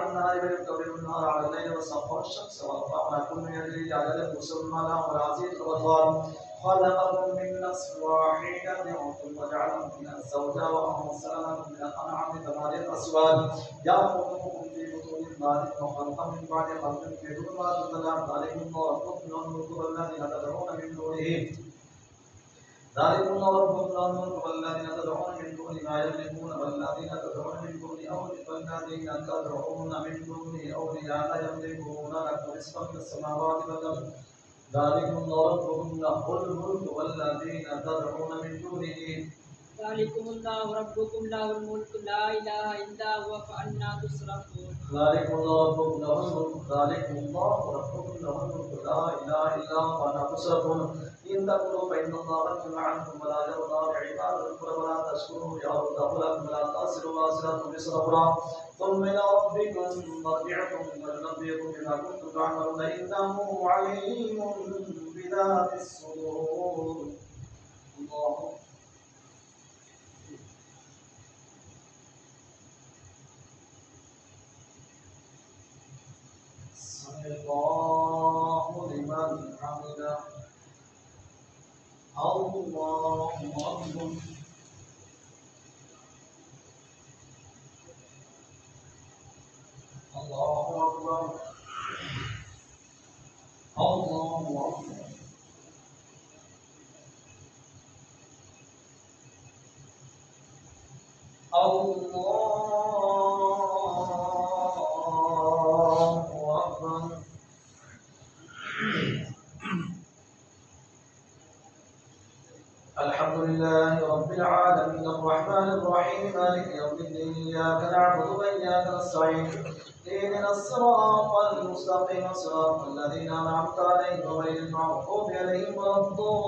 النهار ويكبر النهار على الليل وسخر الشمس والقمر كل يجري لأجل مسمى له العزيز الغفار. خلقكم من نفس واحدة ثم جعل منها زوجها وأنزل لكم من الأنعام ثمانية أزواج يخلقكم في بطون أمهاتكم وخلق من بعد خلق في ظلمات ثلاث ذلكم ربكم له الملك والذين تدعون من دونه ذلكم ربكم له الملك والذين تدعون من دونه ما يملكون والذين تدعون من دونه أولياء لا يملكون لكم رزقا من السماوات والأرض ذلكم ربكم له الملك والذين تدعون من دونه ذلكم الله ربكم له الملك لا إله إلا هو فأنى تصرفون. ذلكم ربكم له الملك لا إله إلا هو فأنى تصرفون. إن تكفروا فإن الله غني عنكم ولا يرضى لعباده الكفر ولا تشكروا يرضى لكم ولا تزر وازرة وزر أخرى ثم إلى ربكم مرجعكم فينبئكم بما كنتم تعملون إنه عليم بذات الصدور. الله سمع الله لمن حمده. الله أكبر. الله أكبر. الله أكبر. الحمد لله رب العالمين الرحمن الرحيم مالك يوم الدين إياك نعبد وإياك نستعين اهدنا الصراط المستقيم صراط الذين أنعمت عليهم غير المغضوب عليهم ولا الضالين.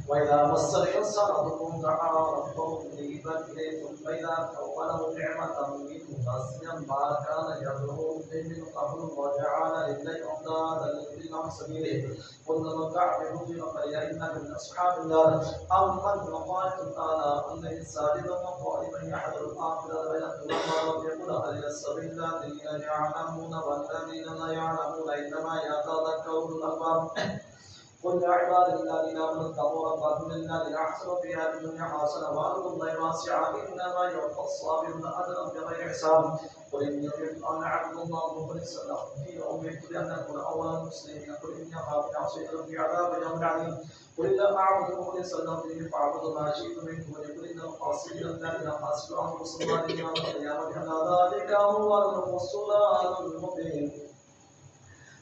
وإذا مس الإنسان ضر دعا ربه منيبا إليه ثم إذا خوله نعمة منه ناسيا ما كان يدعو من قبل وجعل لله أندادا ليضل عن سبيله قل تمتع بكفر فإن من أصحاب النار. أمن وقال تعالى الليل ساجدا وقائما يحذر الآخرة ويقول رب يقول هل يستوي الذين يعلمون والذين لا يعلمون إنما يتذكر أولو الألباب. قل يا عبادي الذين آمنوا اتقوا ربكم الذين أحسنوا في هذه الدنيا حسنة وأرض الله واسعة إنما يوفى الصابرون أجرا بغير حساب. قل إني أمرت أن أعبد الله مخلصا له الدين وأمرت بأن أكون أول المسلمين قل إني أخاف إن عصيت ربي عذاب يوم عظيم قل لا أعبد مخلصا له ديني فاعبدوا ما شئت منكم قل إن الخاسرين الذين خسروا أنفسهم يوم القيامة أن ذلك هو الخسران المبين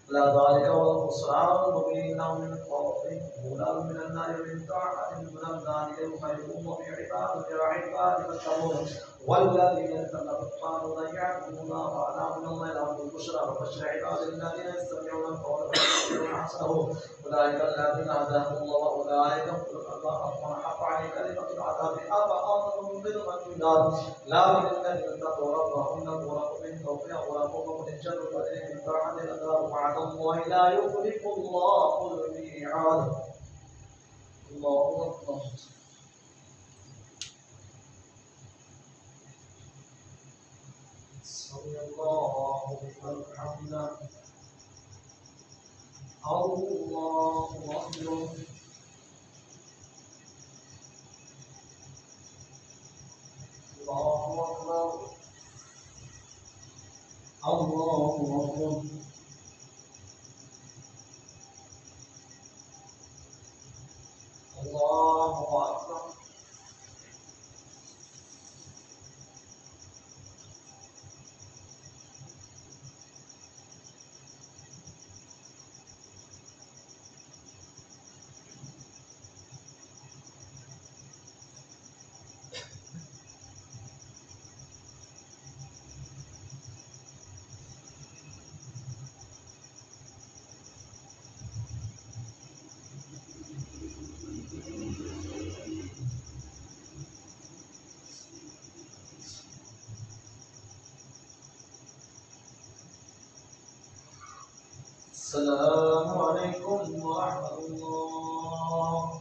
لا ذلك هو الخسران المبين لهم من فوقهم ظلال من النار من تحتهم ظلال ذلك يخيرهم وفي عباد يا عباد فاتقون والذين اتقوا قالوا لن يعبدوا الله وانا من الله لهم البشرى وبشر عباد الذين يستمعون القول فيتبعون احسنه اولئك الذين هداهم الله واولئك هم من حق عليه كلمه العذاب افانتم منقذون من النار لكن الذين اتقوا ربهم لهم ورب من فوقهم وربهم من الجنه والذين من تحت الانهار وعد الله لا يخلف الله الميعاد الله اكبر سمع الله لمن حمده الله اكبر الله اكبر الله اكبر الله أكبر السلام عليكم ورحمة الله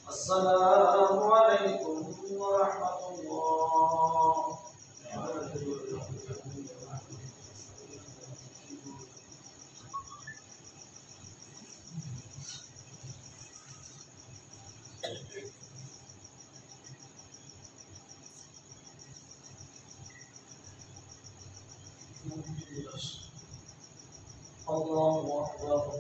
السلام عليكم ورحمة الله الله أكبر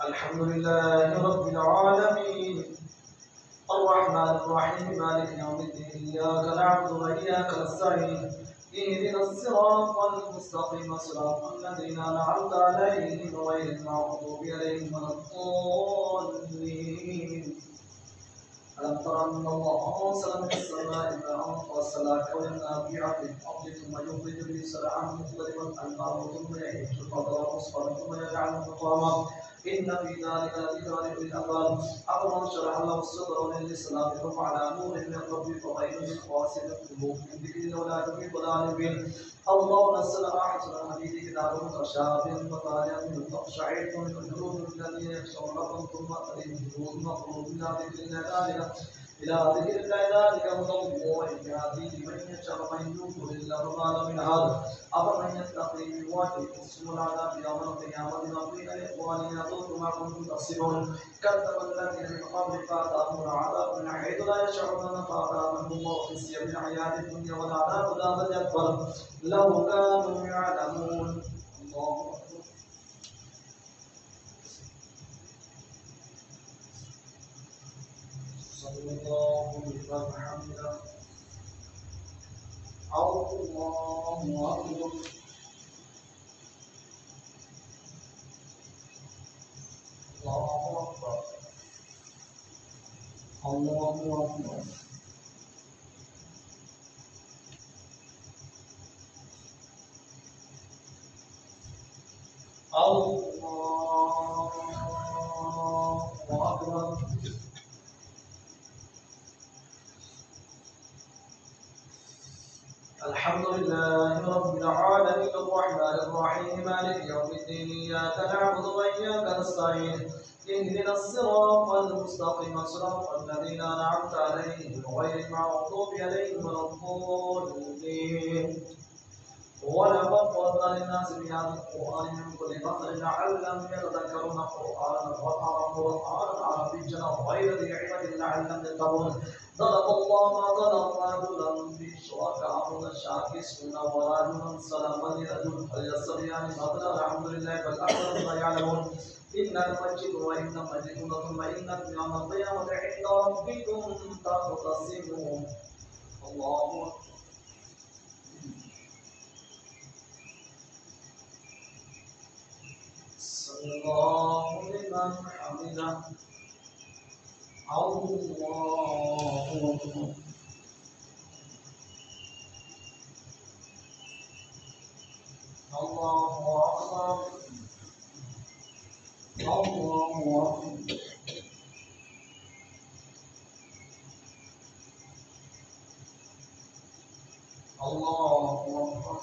الحمد لله رب العالمين الرحمن الرحيم مالك يوم الدين إياك نعبد وإياك نستعين اهدنا الصراط المستقيم صراط الذين أنعمت عليهم غير المغضوب عليهم ولا الضالين ألم تر أن الله أرسل من السماء ماء فأرسل كونا في عبد الأرض ثم يخرج به زرعا مختلفا ألوانه ثم يهيج الخضر مصفرا ثم يجعله حطاما إن في ذلك لذكرى لأولي الألباب أفمن شرح له صدره للإسلام فهو على نور من ربه فغير من قاسية قلوب من ذكر أولئك في ضلال مبين الله نزل أحسن الحديث كتابا متشابها مثانيا من تقشعر من الجلود الذين يخشون ربهم ثم تلين جلودهم وقلوبهم إلى ذكر الله ذلك هدى وإيادي لمن يشاء من يضلل إلا فما من هذا أفمن يتقي بوجهه سوء العذاب يوم القيامة نقول لإخواننا ذوقوا ما كنتم تكسبون كذب الذين من قبل فأتاهم العذاب من حيث لا يشعرون فأتاهم الله خزي في الحياة الدنيا والعذاب الآخرة أكبر لو كانوا يعلمون الله أكبر صلى الله لمن حمده الله أكبر الله أكبر الله أكبر الله أكبر الحمد لله رب العالمين الرحمن الرحيم الرحيم مالك يوم الدين إياك نعبد وإياك نستعين اهدنا الصراط المستقيم صراط الذين أنعمت عليهم غير المغضوب عليهم ولا الضالين ولقد ضربنا للناس بهذا القرآن من كل مثل لعلهم يتذكرون قرآنا عربيا غير ذي عوج لعلهم يتقون ضرب الله مثلا رجلا به شركاء متشاكسون ورجلا سلما لرجل هل يستويان مثلا الحمد لله بل أكثرهم لا يعلمون إنا نمجد وإنا مجدون ثم إنكم يوم القيامة عند ربكم تختصمون الله أكبر. الله لمن حمده الله أكبر الله أكبر الله أكبر الله أكبر.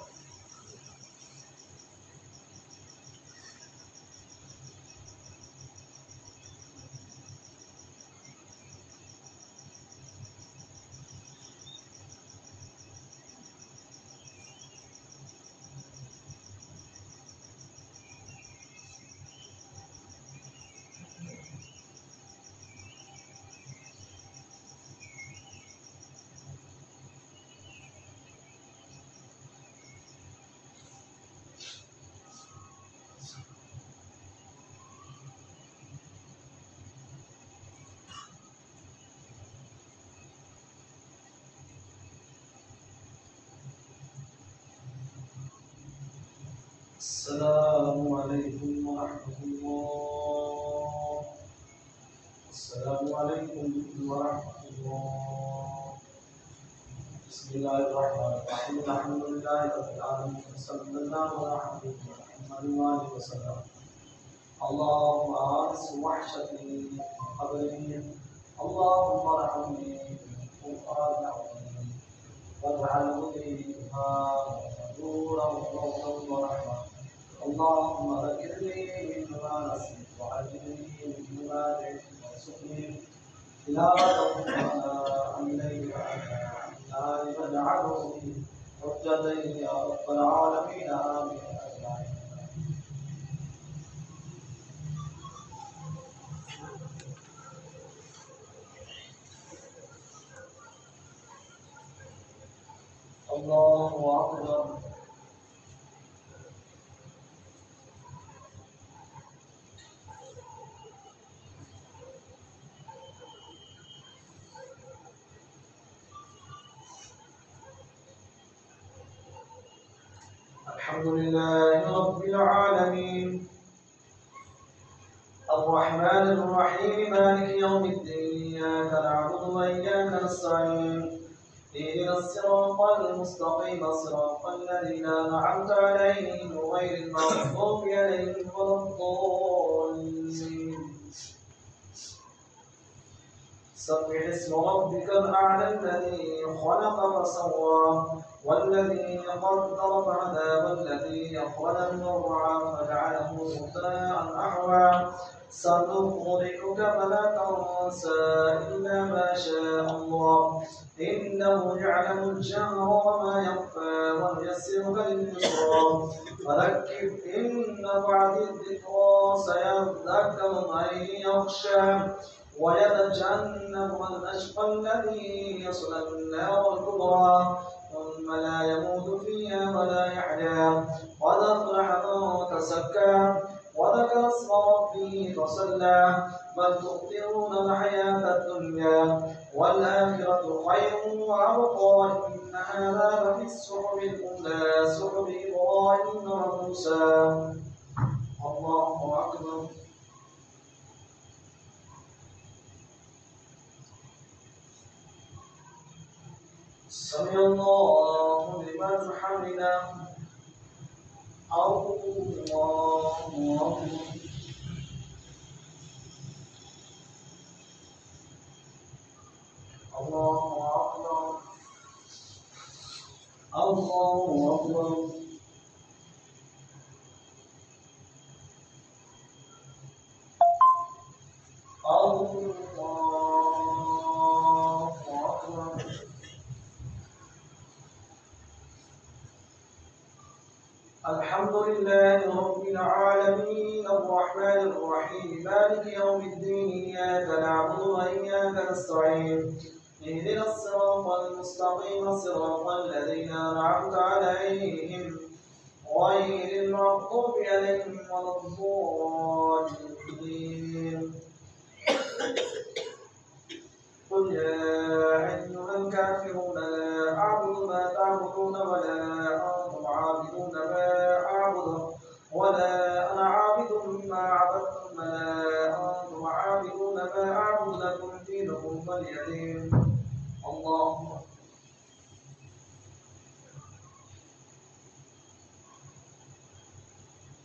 السلام عليكم ورحمة الله. السلام عليكم ورحمة الله. بسم الله الرحمن الرحيم الحمد لله رب العالمين صلى الله على حبيبنا محمد وآله وسلم. اللهم آنس وحشتي قبري اللهم ارحمني بالقرآن العظيم واجعله لي إماما ونورا وروضا ورحمة. اللهم ذكرني مما نسيت وعلمني مما جهلت وارزقني تلاوته وأنا إليك النار واجعله لي حجة يا رب العالمين آمين أجمعين. الله أكبر. الحمد لله رب العالمين الرحمن الرحيم مالك يوم الدين إياك نعبد وإياك نستعين اهدنا الصراط المستقيم صراط الذين أنعمت عليهم غير المغضوب عليهم ولا الضالين. سبح اسم ربك الأعلى الذي خلق فسوى والذي قدر فهدى والذي أخرج المرعى فجعله غثاء أحوى سنقرئك فلا تنسى إلا ما شاء الله إنه يعلم الجهر وما يخفى ونيسرك لليسرى فذكر إن نفعت الذكرى سيذكر من يخشى ويتجنبها الأشقى الذي يصلى النار الكبرى ثم لا يموت فيها ولا يحيا قد أفلح من تزكى وذكر اسم ربه فصلى بل تؤثرون الحياة الدنيا والآخرة خير وأبقى إن هذا لفي الصحف الأولى صحف إبراهيم وموسى. الله أكبر. سمع الله لمن حمده الله أكبر. الله أكبر. الله أكبر. الحمد لله رب العالمين الرحمن الرحيم مالك يوم الدين إياك نعبد وإياك نستعين اهدنا الصراط المستقيم صراط الذين أنعمت عليهم غير المغضوب عليهم ولا الضالين. قل يا أيها الكافرون لا أعبد ما تعبدون ولا أنتم عابدون ما أعبد ولا أنا عابد ما عبدتم ولا أنتم عابدون ما أعبد لكم دينكم ولي دين. اللهم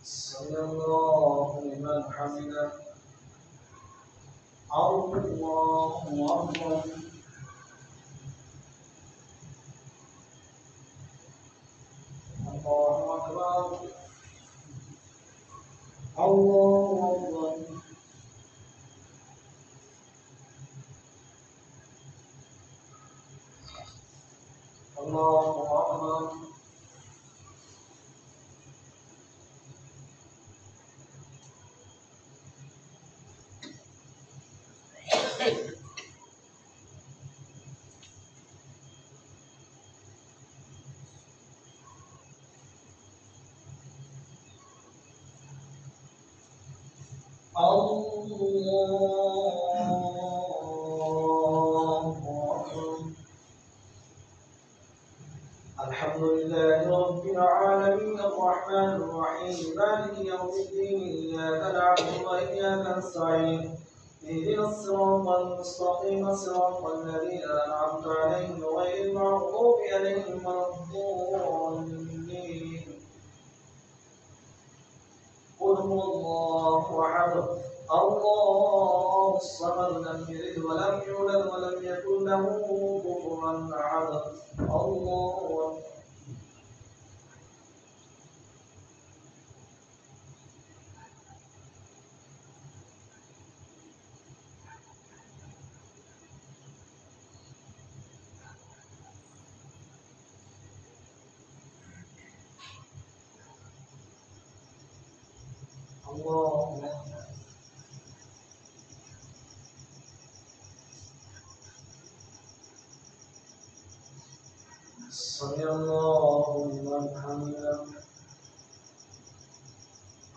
سمع الله لمن حمده. الله أكبر. الله أكبر. الله أكبر. الله أكبر. الحمد لله رب العالمين الرحمن الرحيم مالك يوم الدين إياك نعبد وإياك نستعين اهدنا الصراط المستقيم صراط الذين أنعمت عليهم غير المغضوب عليهم ولا الضالين. قل هو الله أحد الله الصمد لم يلد ولم يولد ولم يكن له كفوا أحد. الله الله سمع الله لمن حمده.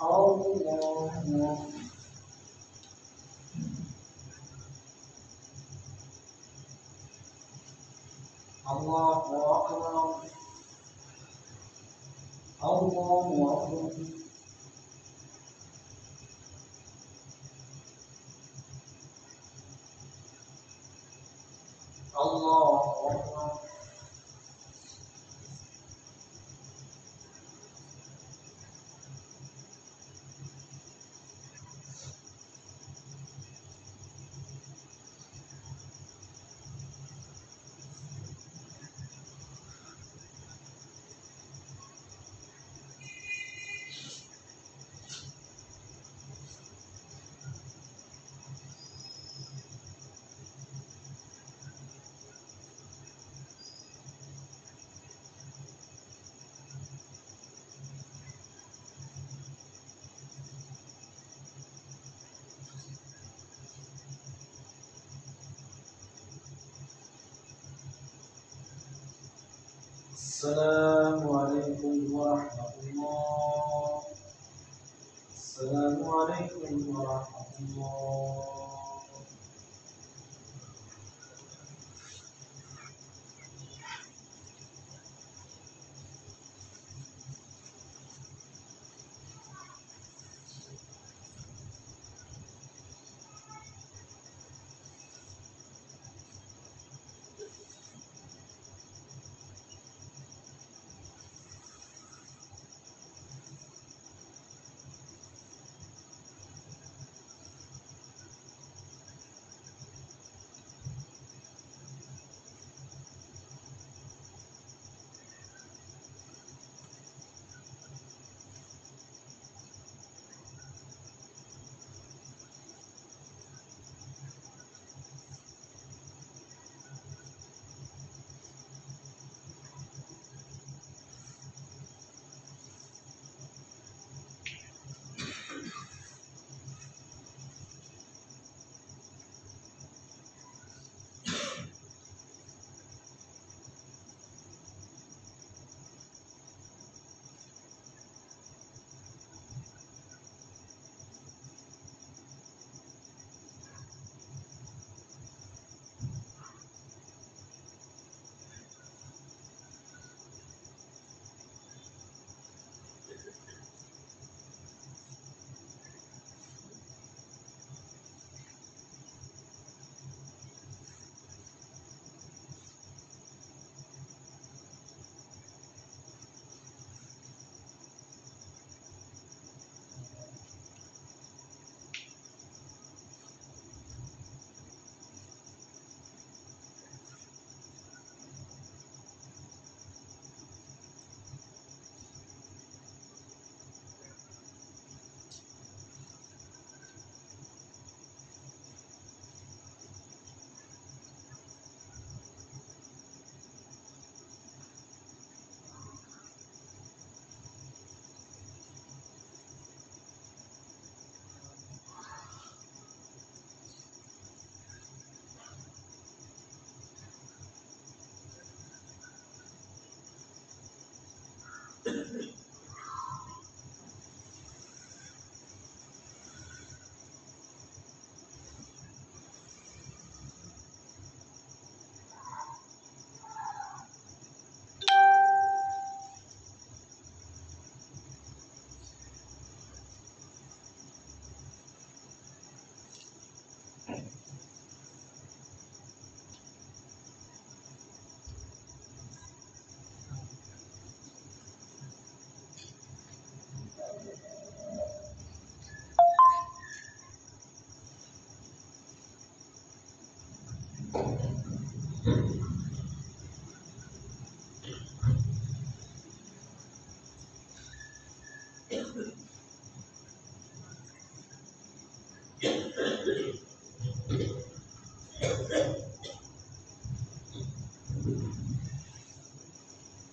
الله الله أكبر. الله أكبر. الله أكبر. السلام عليكم ورحمة الله. السلام عليكم ورحمة الله.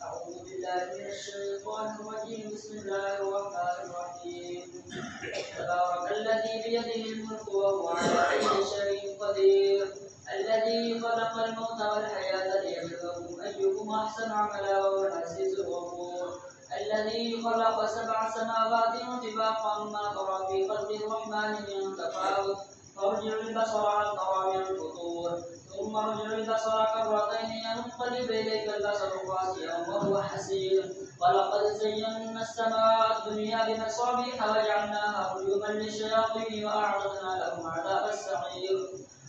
أعوذ بالله من الشيطان الرجيم. بسم الله الرحمن الرحيم. تبارك الذي بيده الملك وهو على كل شيء قدير. الذي خلق الموت والحياة ليبلوكم أيكم أحسن عملا وهو العزيز الغفور. الذي خلق 7 سماوات طباقا ما ترى في خلق الرحمن من تفاوت فارجع البصر هل ترى من فطور ثم ارجع البصر كرتين ينقلب إليك البصر خاسئا وهو حسير. ولقد زينا السماء الدنيا بمصابيح وجعلناها رجوما للشياطين وأعتدنا لهم عذاب السعير.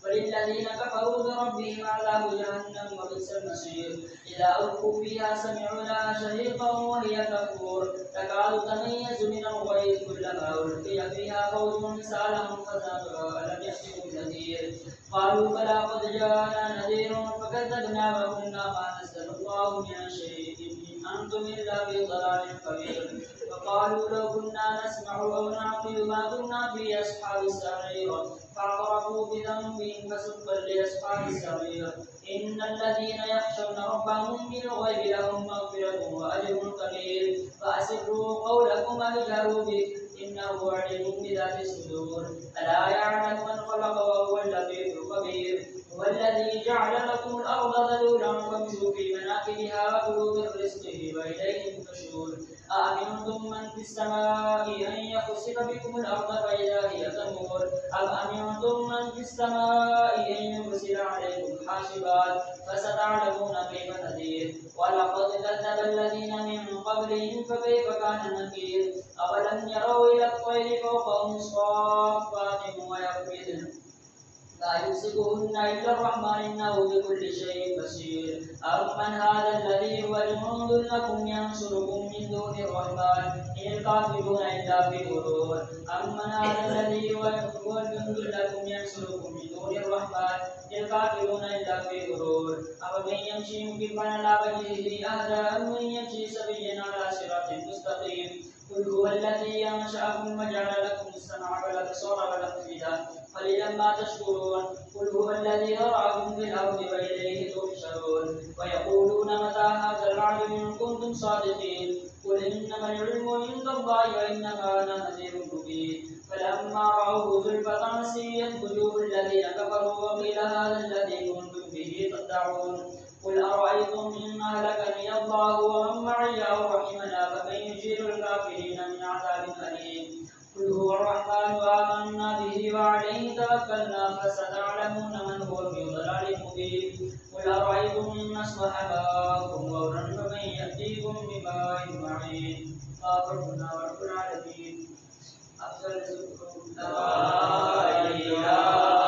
وللذين كفروا بربهم عذاب جهنم وبئس المصير. إذا ألقوا فيها سمعوا لها شهيقا وهي تفور تكاد تميز من الغيظ كلما ألقي فيها فوج سألهم خزنتها ألم يأتكم نذير قالوا بلى قد جاءنا نذير فكذبنا وقلنا ما نزل الله من شيء إن أنتم إلا في ضلال كبير. وقالوا لو كنا نسمع أو نعقل ما كنا في أصحاب السعير فاعترفوا بذنبهم فسحقا لأصحاب السعير. إن الذين يخشون ربهم بالغيب لهم مغفرة وأجر كبير. فأسروا قولكم أو اجهروا به إنه عليم بذات الصدور. ألا يعلم من خلق وهو اللطيف الخبير. هو الذي جعل لكم الأرض ذلولا فامشوا في مناكبها وكلوا من رزقه وإليه النشور. أأمنتم من في السماء أن يخسف بكم الأرض فإذا هي تمور أم أمنتم من في السماء أن يرسل عليكم حاسبات فستعلمون كيف نذير. ولقد كذب الذين من قبلهم فكيف كان نكير. أولم يروا إلى الطير فوقهم صافات ويقبضن لا يمسكهن إلا الرحمن إنه بكل شيء بصير. أمن هذا الذي هو جند لكم ينصركم من دون الرحمن إن الكافرون إلا في غرور. أمن هذا الذي هو جند لكم ينصركم من دون الرحمن إن الكافرون إلا في غرور. أفمن يمشي مكبا على وجهه أهدى أمن يمشي سويا على صراط مستقيم. قل هو الذي أنشأكم وجعل لكم السمع والأبصار والأفئدة قليلا ما تشكرون. قل هو الذي ذرأكم في الأرض وإليه تحشرون. ويقولون متى هذا الوعد إن كنتم صادقين. قل إنما العلم عند الله وإنما أنا نذير مبين. فلما رأوه زلفة سيئت وجوه الذين كفروا وقيل هذا الذي كنتم به تدعون. قل أرأيتم إن أهلكني الله ومن معي أو رحمنا فمن يجير الكافرين من عذاب أليم. قل هو الرحمن آمنا به وعليه توكلنا فستعلمون من هو في ضلال مبين. قل أرأيتم إن أصبح ماؤكم غورا فمن يأتيكم بماء معين. ربنا رب العالمين. أفضل ذكر لا إله إلا الله.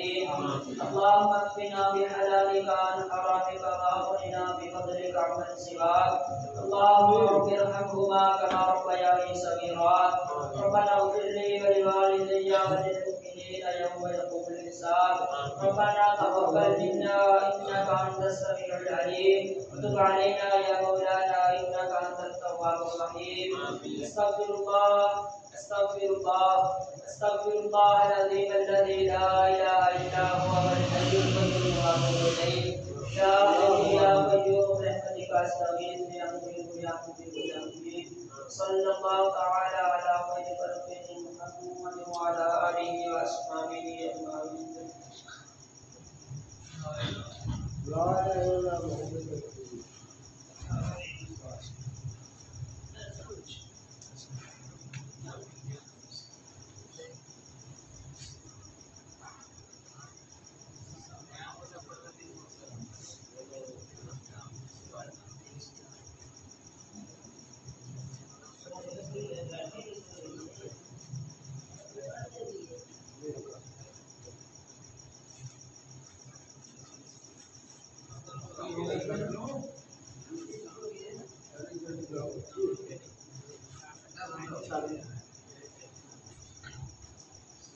اللهم اكفنا بحلالك عن حرامك واغننا بفضلك عمن سواك. اللهم رب ارحمهما كما ربياني صغيرا. ربنا اغفر لي ولوالدي وللمؤمنين يوم يقوم الحساب. ربنا تقبل منا انك انت السميع العليم وتب علينا يا مولانا انك انت التواب الرحيم. استغفر الله العظيم الذي لا اله الا هو الحي القيوم واتوب اليه. يا حي يا قيوم برحمتك استغيث يا مجيب يا مجيب يا مجيب. صلى الله تعالى على خير خلقه محمد وعلى اله واصحابه اجمعين. لا اله الا الله.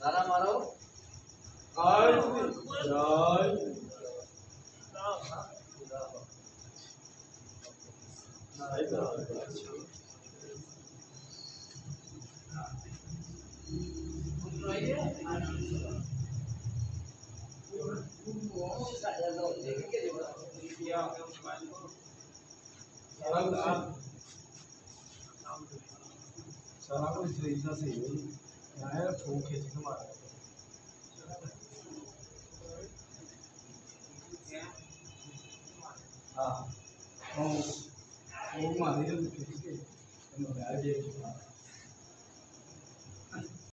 नारा मारो सारा कुछ सही से यार फोन खींच के मारा हाँ वो मारी जब खींच के